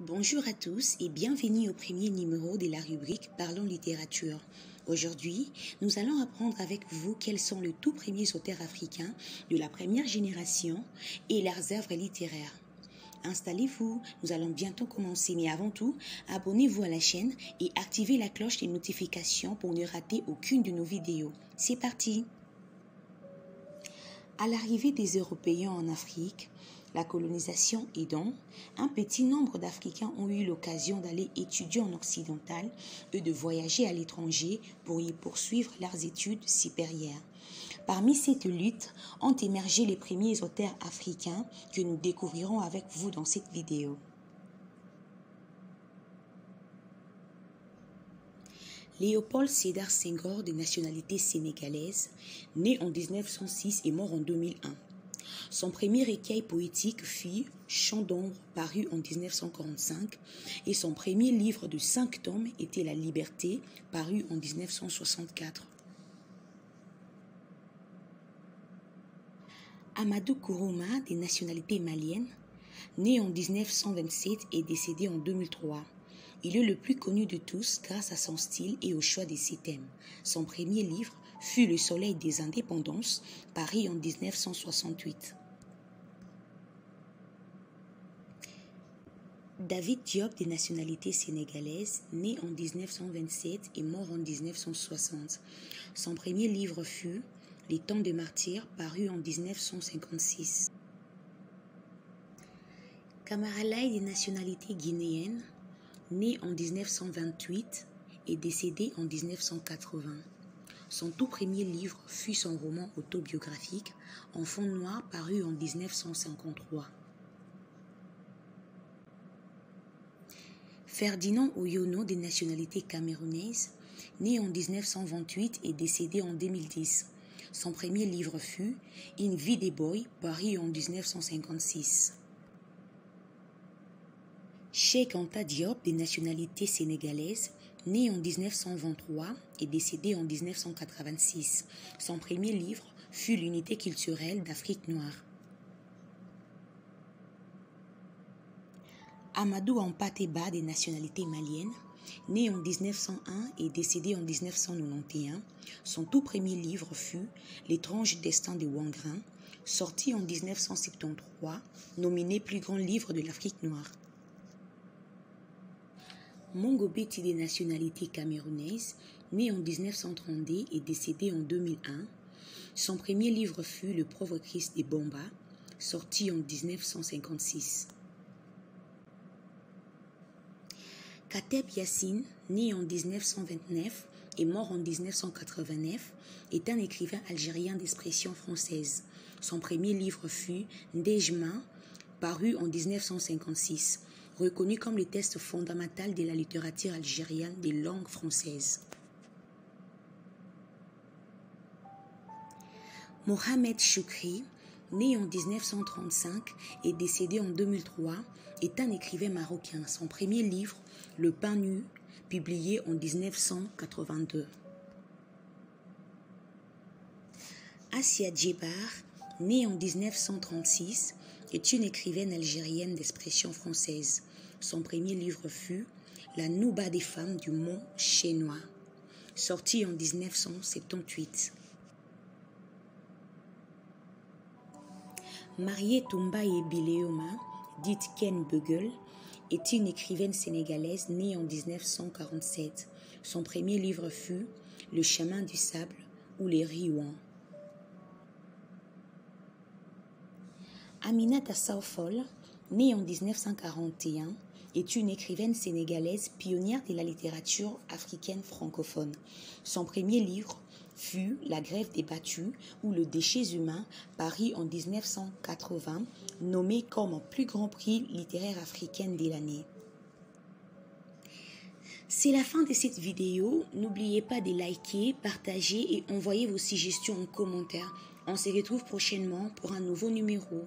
Bonjour à tous et bienvenue au premier numéro de la rubrique Parlons littérature. Aujourd'hui, nous allons apprendre avec vous quels sont les tout premiers auteurs africains de la première génération et leurs œuvres littéraires. Installez-vous, nous allons bientôt commencer, mais avant tout, abonnez-vous à la chaîne et activez la cloche des notifications pour ne rater aucune de nos vidéos. C'est parti! À l'arrivée des Européens en Afrique, la colonisation aidant, un petit nombre d'Africains ont eu l'occasion d'aller étudier en occidental et de voyager à l'étranger pour y poursuivre leurs études supérieures. Parmi cette lutte ont émergé les premiers auteurs africains que nous découvrirons avec vous dans cette vidéo. Léopold Sédar Senghor, de nationalité sénégalaise, né en 1906 et mort en 2001. Son premier recueil poétique fut Chants d'ombre, paru en 1945, et son premier livre de 5 tomes était La Liberté, paru en 1964. Amadou Kourouma, de nationalité malienne, né en 1927 et décédé en 2003. Il est le plus connu de tous grâce à son style et au choix de ses thèmes. Son premier livre fut Le Soleil des Indépendances, paru en 1968. David Diop, de nationalité sénégalaise, né en 1927 et mort en 1960. Son premier livre fut Les Temps de martyrs, paru en 1956. Camara Laye, de nationalité guinéenne, né en 1928 et décédé en 1980. Son tout premier livre fut son roman autobiographique En fond noir, paru en 1953. Ferdinand Oyono, de nationalité camerounaise, né en 1928 et décédé en 2010. Son premier livre fut Une vie des boys, paru en 1956. Cheikh Anta Diop, de nationalité sénégalaise, né en 1923 et décédé en 1986. Son premier livre fut L'unité culturelle d'Afrique noire. Amadou Hampâté-Bâ, de nationalité malienne, né en 1901 et décédé en 1991. Son tout premier livre fut L'étrange destin de Wangrin, sorti en 1973, nominé plus grand livre de l'Afrique noire. Mongo Betty, de nationalité camerounaise, né en 1932 et décédé en 2001. Son premier livre fut Le pauvre Christ de Bomba, sorti en 1956. Kateb Yassine, né en 1929 et mort en 1989, est un écrivain algérien d'expression française. Son premier livre fut Ndejma, paru en 1956, reconnu comme le texte fondamental de la littérature algérienne des langues françaises. Mohamed Choukri, né en 1935 et décédé en 2003, est un écrivain marocain. Son premier livre, Le pain nu, publié en 1982. Assia Djebar, née en 1936, est une écrivaine algérienne d'expression française. Son premier livre fut La Nouba des femmes du mont Chénois, sorti en 1978. Mariée Toumbaye Bileoma, dite Ken Beugel, est une écrivaine sénégalaise née en 1947. Son premier livre fut Le chemin du sable ou Les Riouans. Aminata Sow-Fall, née en 1941, est une écrivaine sénégalaise pionnière de la littérature africaine francophone. Son premier livre fut La grève des battus ou Le déchet humain, paru en 1980, nommé comme plus grand prix littéraire africain de l'année. C'est la fin de cette vidéo. N'oubliez pas de liker, partager et envoyer vos suggestions en commentaire. On se retrouve prochainement pour un nouveau numéro.